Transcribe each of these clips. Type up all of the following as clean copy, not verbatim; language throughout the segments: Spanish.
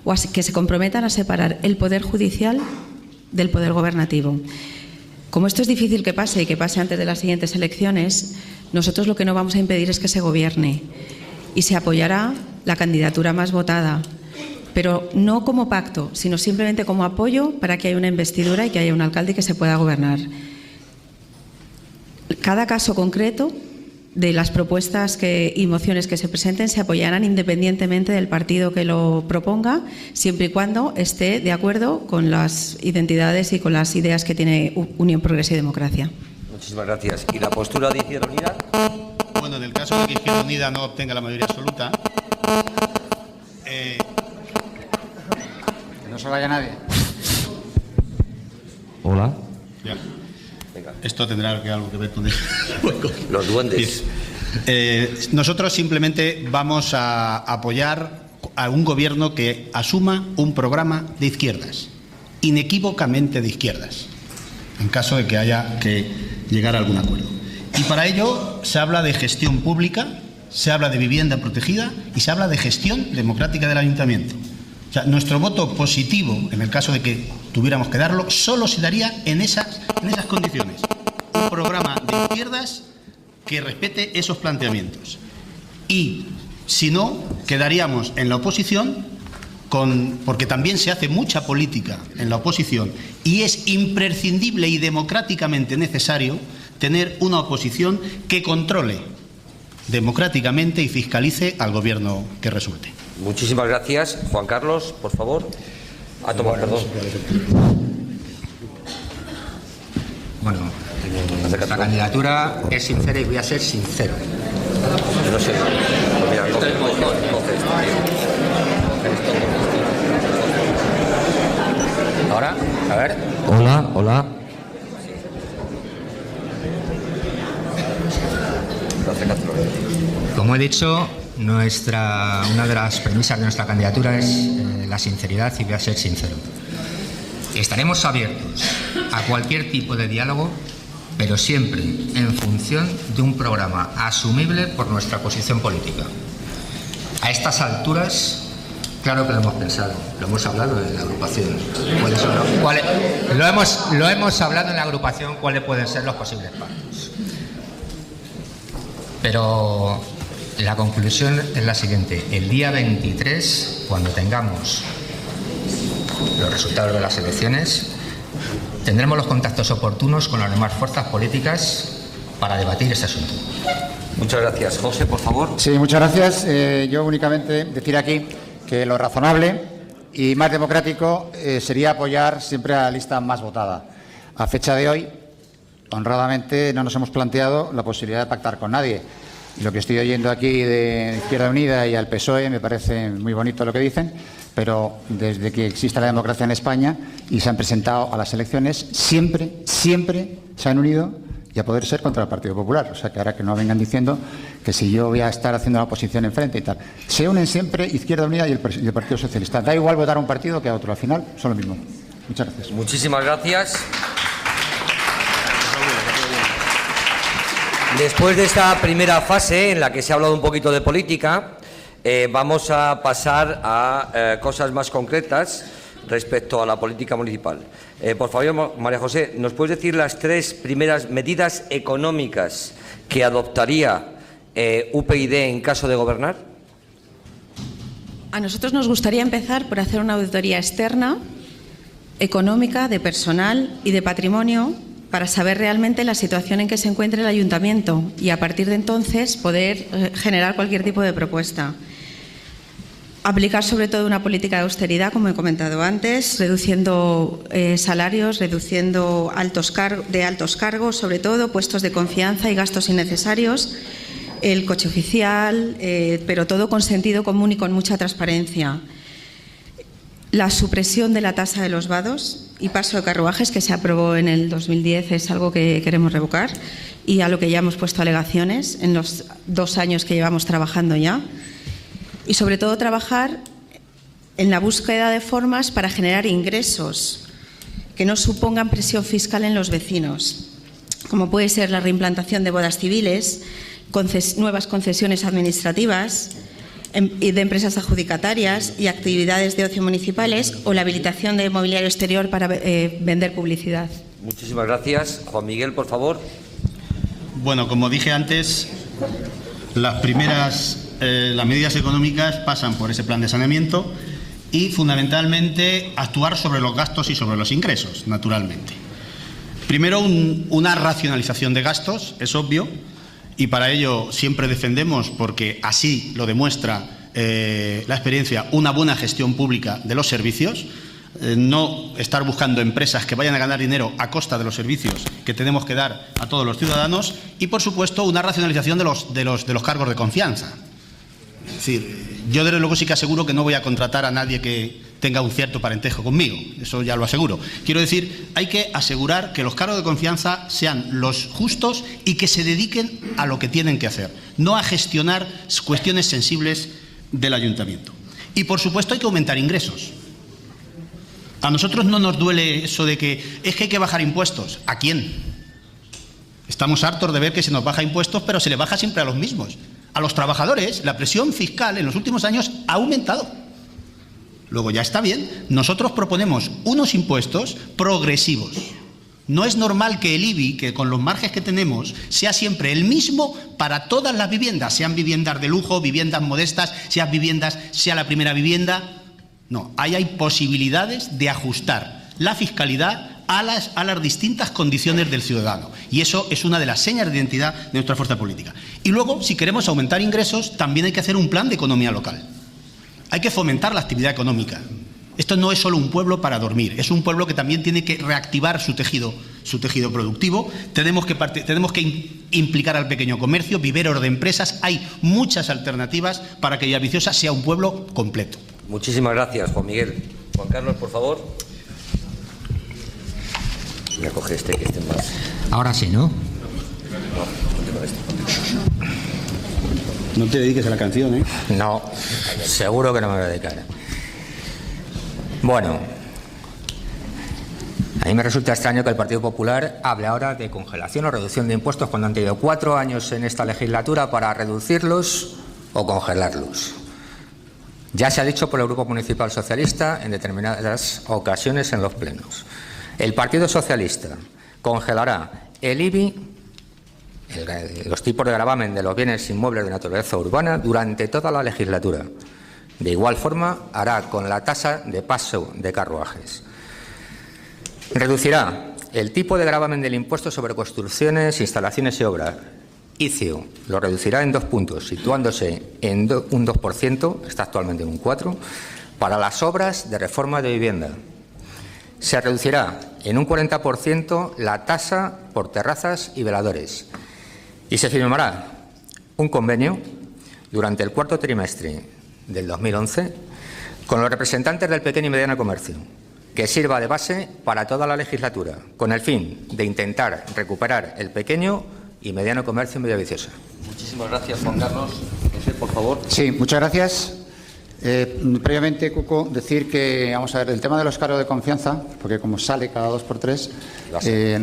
o que se comprometan a separar el Poder Judicial del Poder Gobernativo. Como esto es difícil que pase y que pase antes de las siguientes elecciones, nosotros lo que no vamos a impedir es que se gobierne y se apoyará la candidatura más votada, pero no como pacto, sino simplemente como apoyo para que haya una investidura y que haya un alcalde y que se pueda gobernar. Cada caso concreto de las propuestas y mociones que se presenten se apoyarán independientemente del partido que lo proponga, siempre y cuando esté de acuerdo con las identidades y con las ideas que tiene Unión Progreso y Democracia. Muchísimas gracias. ¿Y la postura de Izquierda Unida? Bueno, en el caso de que Izquierda Unida no obtenga la mayoría absoluta... Que no se vaya nadie. Hola. Ya. Esto tendrá algo que ver con los duendes. Nosotros simplemente vamos a apoyar a un gobierno que asuma un programa de izquierdas, inequívocamente de izquierdas, en caso de que haya que llegar a algún acuerdo. Y para ello se habla de gestión pública, se habla de vivienda protegida y se habla de gestión democrática del ayuntamiento. O sea, nuestro voto positivo, en el caso de que tuviéramos que darlo, solo se daría en esas condiciones. Un programa de izquierdas que respete esos planteamientos. Y, si no, quedaríamos en la oposición, porque también se hace mucha política en la oposición y es imprescindible y democráticamente necesario tener una oposición que controle democráticamente y fiscalice al gobierno que resulte. Muchísimas gracias. Juan Carlos, por favor. Perdón. Bueno, nuestra candidatura es sincera y voy a ser sincero. No sé. Pues mira, coge esto. Ahora, a ver. Hola. Como he dicho, una de las premisas de nuestra candidatura es la sinceridad y voy a ser sincero. Estaremos abiertos a cualquier tipo de diálogo, pero siempre en función de un programa asumible por nuestra posición política. A estas alturas, claro que lo hemos pensado, lo hemos hablado en la agrupación. Lo hemos hablado en la agrupación cuáles pueden ser los posibles pactos. Pero la conclusión es la siguiente. El día 23, cuando tengamos los resultados de las elecciones, tendremos los contactos oportunos con las demás fuerzas políticas para debatir este asunto. Muchas gracias. José, por favor. Sí, muchas gracias. Yo únicamente decir aquí que lo razonable y más democrático sería apoyar siempre a la lista más votada. A fecha de hoy, honradamente, no nos hemos planteado la posibilidad de pactar con nadie. Y lo que estoy oyendo aquí de Izquierda Unida y al PSOE me parece muy bonito lo que dicen, pero desde que existe la democracia en España y se han presentado a las elecciones, siempre se han unido y a poder ser contra el Partido Popular. O sea, que ahora que no vengan diciendo que si yo voy a estar haciendo la oposición enfrente y tal. Se unen siempre Izquierda Unida y el Partido Socialista. Da igual votar a un partido que a otro. Al final son lo mismo. Muchas gracias. Muchísimas gracias. Después de esta primera fase en la que se ha hablado un poquito de política, vamos a pasar a cosas más concretas respecto a la política municipal. Por favor, María José, ¿nos puedes decir las 3 primeras medidas económicas que adoptaría UPyD en caso de gobernar? A nosotros nos gustaría empezar por hacer una auditoría externa, económica, de personal y de patrimonio, para saber realmente la situación en que se encuentra el ayuntamiento y a partir de entonces poder generar cualquier tipo de propuesta. Aplicar sobre todo una política de austeridad, como he comentado antes, reduciendo salarios, reduciendo altos cargos, sobre todo puestos de confianza y gastos innecesarios, el coche oficial, pero todo con sentido común y con mucha transparencia. La supresión de la tasa de los vados y paso de carruajes, que se aprobó en el 2010, es algo que queremos revocar y a lo que ya hemos puesto alegaciones en los 2 años que llevamos trabajando ya. Y sobre todo trabajar en la búsqueda de formas para generar ingresos que no supongan presión fiscal en los vecinos, como puede ser la reimplantación de bodas civiles, nuevas concesiones administrativas, y de empresas adjudicatarias y actividades de ocio municipales, o la habilitación de mobiliario exterior para vender publicidad. Muchísimas gracias. Juan Miguel, por favor. Bueno, como dije antes, las medidas económicas pasan por ese plan de saneamiento y, fundamentalmente, actuar sobre los gastos y sobre los ingresos, naturalmente. Primero, una racionalización de gastos, es obvio, y para ello siempre defendemos, porque así lo demuestra la experiencia, una buena gestión pública de los servicios. No estar buscando empresas que vayan a ganar dinero a costa de los servicios que tenemos que dar a todos los ciudadanos y, por supuesto, una racionalización de los cargos de confianza. Es decir, yo desde luego sí que aseguro que no voy a contratar a nadie que tenga un cierto parentesco conmigo, eso ya lo aseguro. Quiero decir, hay que asegurar que los cargos de confianza sean los justos y que se dediquen a lo que tienen que hacer, no a gestionar cuestiones sensibles del ayuntamiento. Y, por supuesto, hay que aumentar ingresos. A nosotros no nos duele eso de que es que hay que bajar impuestos. ¿A quién? Estamos hartos de ver que se nos baja impuestos, pero se le baja siempre a los mismos. A los trabajadores, la presión fiscal en los últimos años ha aumentado. Luego ya está bien. Nosotros proponemos unos impuestos progresivos. No es normal que el IBI, que con los márgenes que tenemos, sea siempre el mismo para todas las viviendas, sean viviendas de lujo, viviendas modestas, sea la primera vivienda. No, ahí hay posibilidades de ajustar la fiscalidad a las distintas condiciones del ciudadano. Y eso es una de las señas de identidad de nuestra fuerza política. Y luego, si queremos aumentar ingresos, también hay que hacer un plan de economía local. Hay que fomentar la actividad económica. Esto no es solo un pueblo para dormir, es un pueblo que también tiene que reactivar su tejido productivo. Tenemos que implicar al pequeño comercio, viveros de empresas. Hay muchas alternativas para que Villaviciosa sea un pueblo completo. Muchísimas gracias, Juan Miguel. Juan Carlos, por favor. Voy a coger que esté más. Ahora sí, ¿no? No te dediques a la canción, ¿eh? No, seguro que no me voy a dedicar. Bueno, a mí me resulta extraño que el Partido Popular hable ahora de congelación o reducción de impuestos cuando han tenido 4 años en esta legislatura para reducirlos o congelarlos. Ya se ha dicho por el Grupo Municipal Socialista en determinadas ocasiones en los plenos. El Partido Socialista congelará el IBI, los tipos de gravamen de los bienes inmuebles de naturaleza urbana, durante toda la legislatura. De igual forma, hará con la tasa de paso de carruajes. Reducirá el tipo de gravamen del impuesto sobre construcciones, instalaciones y obras. ICIO lo reducirá en 2 puntos, situándose en un 2%, está actualmente en un 4%, para las obras de reforma de vivienda. Se reducirá en un 40% la tasa por terrazas y veladores. Y se firmará un convenio durante el 4º trimestre del 2011 con los representantes del pequeño y mediano comercio, que sirva de base para toda la legislatura, con el fin de intentar recuperar el pequeño y mediano comercio en Villaviciosa. Muchísimas gracias, Juan Carlos. Por favor. Sí, muchas gracias. Previamente, Cuco, decir que, vamos a ver, el tema de los cargos de confianza, porque como sale cada 2 por 3,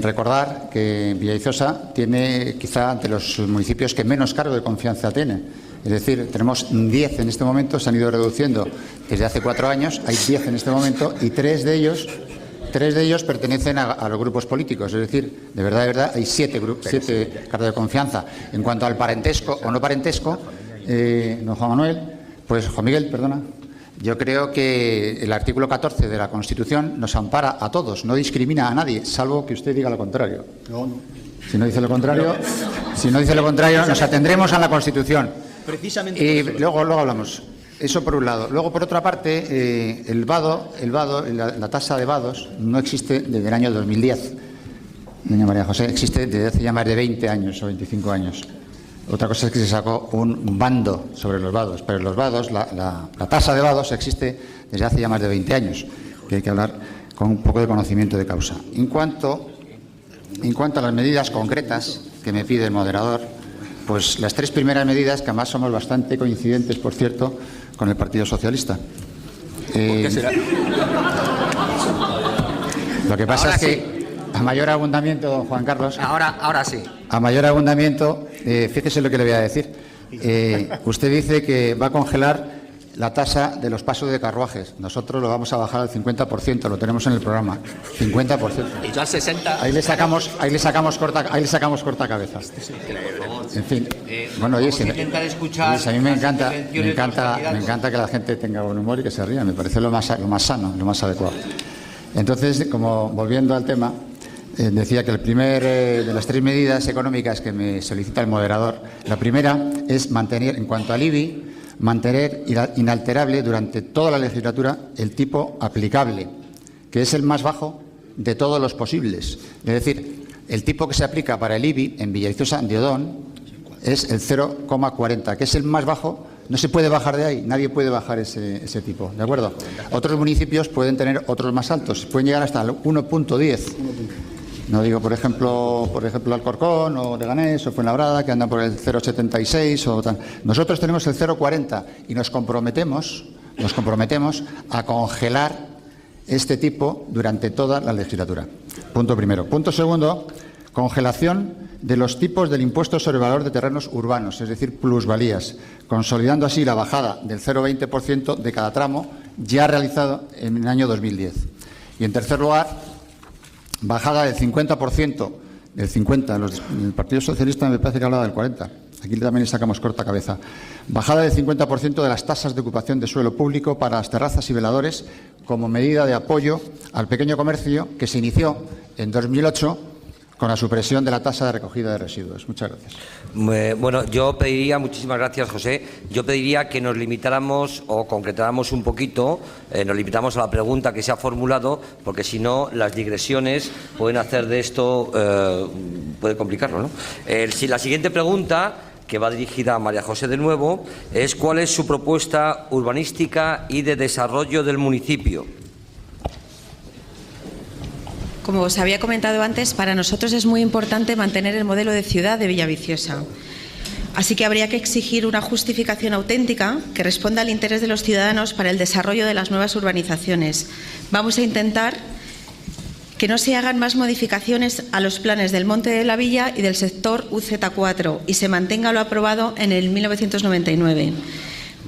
recordar que Villaviciosa tiene quizá entre los municipios que menos cargo de confianza tiene. Es decir, tenemos 10 en este momento, se han ido reduciendo desde hace 4 años, hay 10 en este momento y 3 de ellos pertenecen a los grupos políticos. Es decir, de verdad, hay 7 cargos de confianza. En cuanto al parentesco o no parentesco, don Juan Manuel, pues Juan Miguel, perdona, yo creo que el artículo 14 de la Constitución nos ampara a todos, no discrimina a nadie, salvo que usted diga lo contrario. Si no dice lo contrario, nos atendremos a la Constitución. Y luego hablamos. Eso por un lado. Luego, por otra parte, la tasa de vados no existe desde el año 2010. Doña María José, existe desde hace ya más de 20 años o 25 años. Otra cosa es que se sacó un bando sobre los vados, pero los vados, la tasa de vados existe desde hace ya más de 20 años, que hay que hablar con un poco de conocimiento de causa. En cuanto a las medidas concretas que me pide el moderador, pues las 3 primeras medidas, que además somos bastante coincidentes, por cierto, con el Partido Socialista. ¿Por qué será? Lo que pasa es que a mayor abundamiento, don Juan Carlos. Ahora sí. A mayor abundamiento, fíjese lo que le voy a decir. Usted dice que va a congelar la tasa de los pasos de carruajes. Nosotros lo vamos a bajar al 50%, lo tenemos en el programa. 50%. Y yo al 60%. Ahí le sacamos corta cabeza. En fin. Bueno, oye, a mí me encanta que la gente tenga buen humor y que se ría. Me parece lo más sano, lo más adecuado. Entonces, como volviendo al tema, decía que el primer de las 3 medidas económicas que me solicita el moderador, la primera es mantener, en cuanto al IBI, mantener inalterable durante toda la legislatura el tipo aplicable, que es el más bajo de todos los posibles. Es decir, el tipo que se aplica para el IBI en Villaviciosa de Odón es el 0,40, que es el más bajo. No se puede bajar de ahí, nadie puede bajar ese tipo, ¿de acuerdo? Otros municipios pueden tener otros más altos, pueden llegar hasta el 1,10. No digo, por ejemplo, Alcorcón o Leganés o Fuenlabrada, que andan por el 0,76 o tal. Nosotros tenemos el 0,40 y nos comprometemos a congelar este tipo durante toda la legislatura. Punto primero. Punto segundo, congelación de los tipos del impuesto sobre el valor de terrenos urbanos, es decir, plusvalías, consolidando así la bajada del 0,20% de cada tramo ya realizado en el año 2010. Y en tercer lugar, bajada del 50%, el Partido Socialista me parece que hablaba del 40%, aquí también le sacamos corta cabeza. Bajada del 50% de las tasas de ocupación de suelo público para las terrazas y veladores como medida de apoyo al pequeño comercio que se inició en 2008 con la supresión de la tasa de recogida de residuos. Muchas gracias. Bueno, yo pediría, muchísimas gracias, José, yo pediría que nos limitáramos o concretáramos un poquito, nos limitamos a la pregunta que se ha formulado, porque si no, las digresiones pueden hacer de esto, puede complicarlo, ¿no? Si la siguiente pregunta, que va dirigida a María José de nuevo, es ¿cuál es su propuesta urbanística y de desarrollo del municipio? Como os había comentado antes, para nosotros es muy importante mantener el modelo de ciudad de Villaviciosa. Así que habría que exigir una justificación auténtica que responda al interés de los ciudadanos para el desarrollo de las nuevas urbanizaciones. Vamos a intentar que no se hagan más modificaciones a los planes del Monte de la Villa y del sector UZ4 y se mantenga lo aprobado en el 1999.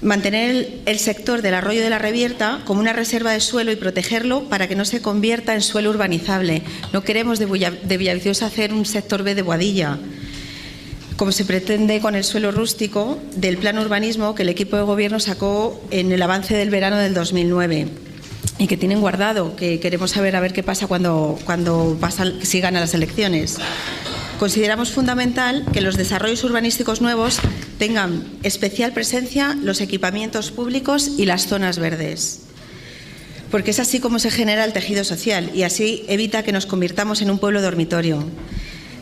Mantener el sector del Arroyo de la Revierta como una reserva de suelo y protegerlo para que no se convierta en suelo urbanizable. No queremos de Villaviciosa hacer un sector B de Boadilla, como se pretende con el suelo rústico del plan urbanismo que el equipo de gobierno sacó en el avance del verano del 2009 y que tienen guardado, que queremos saber a ver qué pasa cuando si ganan las elecciones. Consideramos fundamental que los desarrollos urbanísticos nuevos tengan especial presencia los equipamientos públicos y las zonas verdes, porque es así como se genera el tejido social y así evita que nos convirtamos en un pueblo dormitorio.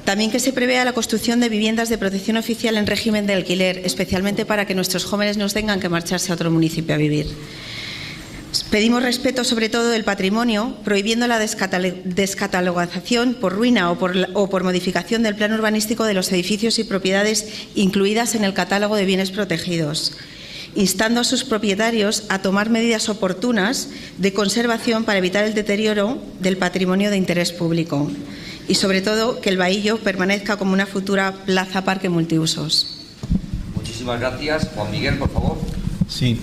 También que se prevea la construcción de viviendas de protección oficial en régimen de alquiler, especialmente para que nuestros jóvenes no tengan que marcharse a otro municipio a vivir. Pedimos respeto sobre todo del patrimonio, prohibiendo la descatalogación por ruina o por modificación del plan urbanístico de los edificios y propiedades incluidas en el catálogo de bienes protegidos, instando a sus propietarios a tomar medidas oportunas de conservación para evitar el deterioro del patrimonio de interés público y sobre todo que el Bahillo permanezca como una futura plaza parque multiusos. Muchísimas gracias. Juan Miguel, por favor. Sí.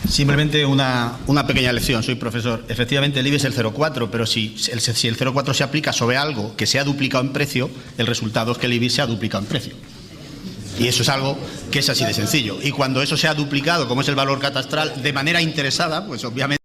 Simplemente una pequeña lección, soy profesor. Efectivamente, el IBI es el 0,4, pero si el 0,4 se aplica sobre algo que se ha duplicado en precio, el resultado es que el IBI se ha duplicado en precio. Y eso es algo que es así de sencillo. Y cuando eso se ha duplicado, como es el valor catastral, de manera interesada, pues obviamente